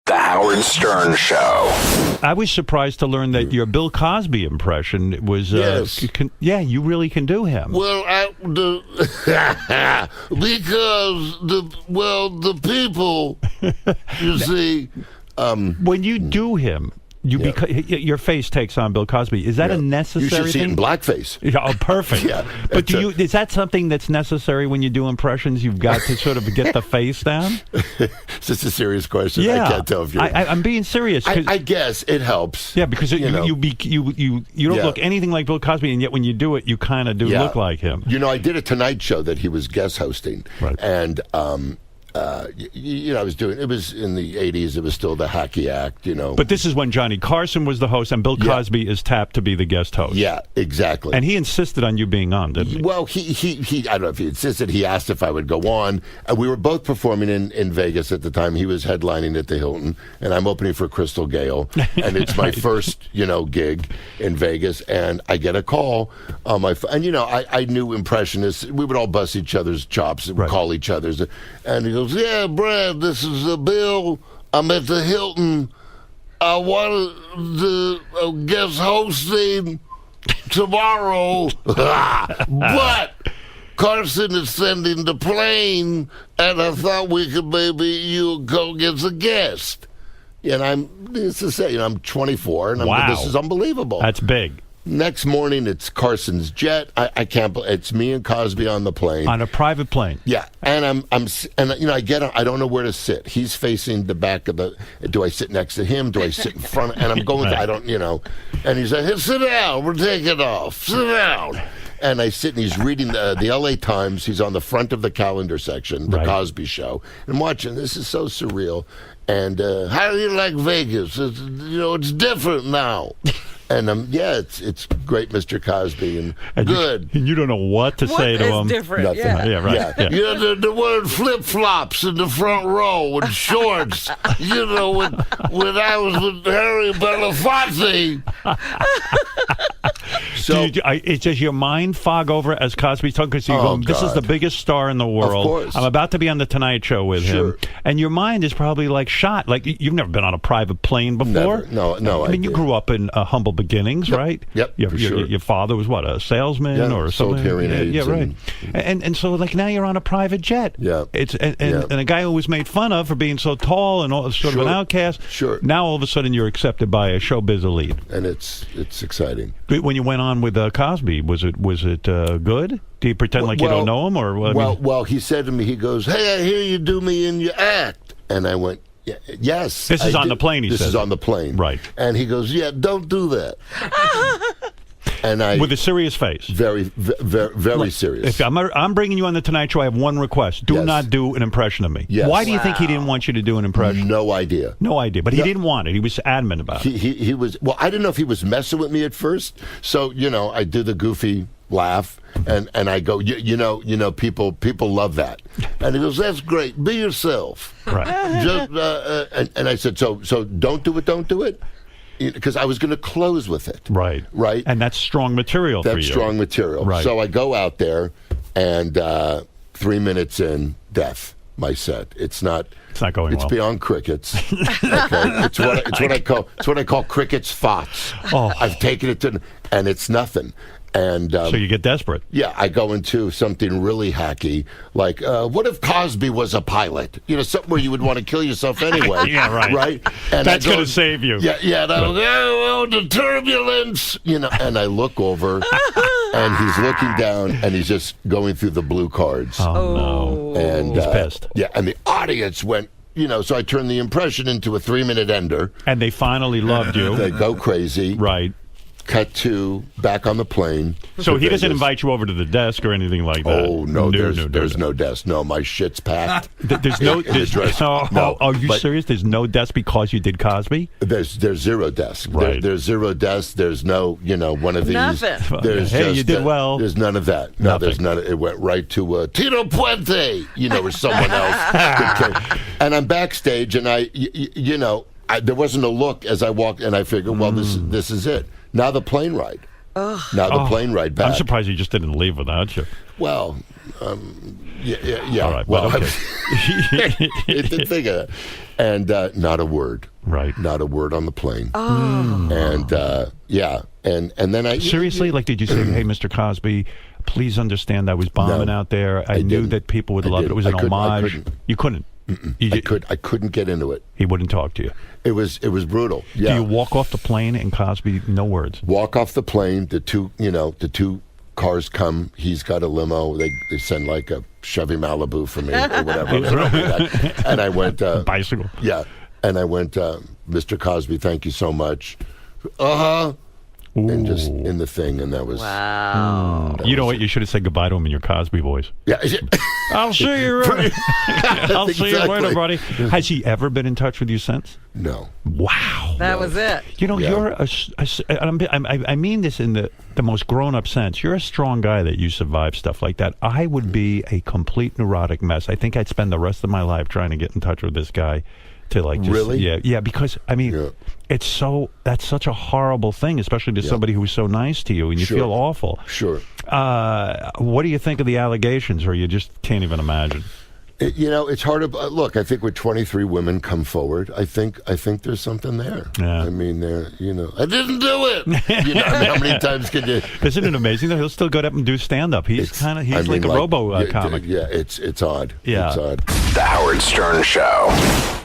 The Howard Stern Show. I was surprised to learn that your Bill Cosby impression was... Yes. You really can do him. Well, because the people, you see... when you do him... your face takes on Bill Cosby. Is that a necessary thing? You should see thing? it in blackface. Oh, perfect. But is that something that's necessary when you do impressions? You've got to sort of get the face down? Is this a serious question? Yeah. I can't tell if you're... I'm being serious. I guess it helps. Yeah, because you don't look anything like Bill Cosby, and yet when you do it, you kind of do look like him. You know, I did a Tonight Show that he was guest hosting. Right. And... I was doing. It was in the '80s. It was still the hacky act, But this is when Johnny Carson was the host, and Bill Cosby is tapped to be the guest host. Yeah, exactly. And he insisted on you being on, didn't he? Well, he I don't know if he insisted. He asked if I would go on. We were both performing in Vegas at the time. He was headlining at the Hilton, and I'm opening for Crystal Gale, and it's my first gig in Vegas. And I get a call on my phone, and I knew impressionists. We would all bust each other's chops and call each other's, and he goes, "Yeah, Brad, this is Bill. I'm at the Hilton. I wanted the guest hosting tomorrow, but Carson is sending the plane, and I thought we could you go get a guest." And I'm 24, and this is unbelievable. That's big. Next morning, it's Carson's jet. I can't believe it's me and Cosby on the plane. On a private plane. Yeah, and I get I don't know where to sit. He's facing the back of the. Do I sit next to him? Do I sit in front? And I'm going. I don't. And he's like, "Hey, sit down. We're taking off. Sit down." And I sit and he's reading the LA Times. He's on the front of the calendar section, the Cosby Show, and watching. This is so surreal. And how do you like Vegas? It's different now. And it's great, Mr. Cosby, and good. And you don't know what to say to him. Different? Nothing. Yeah, right. Yeah. The word flip flops in the front row and shorts. When I was with Harry Belafonte. So does your mind fog over as Cosby's talking? Because you go, "This is the biggest star in the world. Of course. I'm about to be on the Tonight Show with him," and your mind is probably like shot. Like you've never been on a private plane before. Never. No. I mean, you grew up in humble beginnings, right? Yep. Your father was what, a salesman or something? Sold hearing aids. Yeah, right. And so like now you're on a private jet. Yeah. And a guy who was made fun of for being so tall and sort of an outcast. Sure. Now all of a sudden you're accepted by a showbiz elite. And it's exciting. But when you went on with Cosby, was it good? Do you pretend like you don't know him, or what? Well, he said to me, he goes, "Hey, I hear you do me in your act," and I went, "Yes." This is on the plane. This is on the plane, right? And he goes, "Yeah, don't do that." And I, with a serious face, very serious. If I'm bringing you on the Tonight Show, I have one request: do not do an impression of me. Yes. Why do you think he didn't want you to do an impression? No idea. But he didn't want it. He was adamant about it. He was. Well, I didn't know if he was messing with me at first. So I do the goofy laugh, and I go, people love that. And he goes, "That's great. Be yourself." Right. Just, and I said, so don't do it. Because I was going to close with it. Right. And that's strong material for you. That's strong material. Right. So I go out there, and 3 minutes in, death, my set. It's not going well. It's beyond crickets. Okay? It's what I call crickets fots. Oh. I've taken it to, and it's nothing. And so you get desperate. Yeah, I go into something really hacky, like, what if Cosby was a pilot? Something where you would want to kill yourself anyway. Yeah, right. Right? And that's going to save you. Yeah. And I go, the turbulence, and I look over, and he's looking down, and he's just going through the blue cards. Oh, no. And he's pissed. Yeah, and the audience went, so I turned the impression into a 3-minute ender. And they finally loved you. They go crazy. Right. Cut to back on the plane. So he doesn't invite you over to the desk or anything like that? Oh, no, there's no desk. No, my shit's packed. There's no desk. No. Are you serious? There's no desk because you did Cosby? There's zero desk. Right. There's zero desk. There's no, one of these. Nothing. There's hey, you did well. There's none of that. No, there's none. It went right to Tito Puente, or someone else. And I'm backstage, and there wasn't a look as I walked, and I figured, well, this is it. Now the plane ride. Now the plane ride back. I'm surprised he just didn't leave without you. Well, yeah. All right, well, okay. I didn't think of that. And not a word. Right. Not a word on the plane. Oh. And, yeah. And then I... Seriously? Like, did you say, hey, Mr. Cosby, please understand I was bombing out there. I knew that people would love it. It was an homage. You couldn't. I couldn't get into it. He wouldn't talk to you. It was brutal. Yeah. Do you walk off the plane and Cosby, no words? Walk off the plane. The two cars come. He's got a limo. They send like a Chevy Malibu for me or whatever. And I went bicycle. Yeah. And I went, Mr. Cosby, thank you so much. And just in the thing, and that was... Wow. You know what? You should have said goodbye to him in your Cosby voice. Yeah. I'll see you. I'll see you later, buddy. Has he ever been in touch with you since? No. Wow. That was it. You know, you're I mean this in the most grown-up sense. You're a strong guy that you survive stuff like that. I would be a complete neurotic mess. I think I'd spend the rest of my life trying to get in touch with this guy. To like just, really? Yeah, because I mean, that's such a horrible thing, especially to somebody who's so nice to you, and you feel awful. Sure. What do you think of the allegations, or you just can't even imagine? It's hard to look. I think with 23 women come forward, I think there's something there. Yeah. I mean, I didn't do it. How many times could you? Isn't it amazing that he'll still go up and do stand up? He's like a robo comic. Yeah, it's odd. Yeah. It's odd. The Howard Stern Show.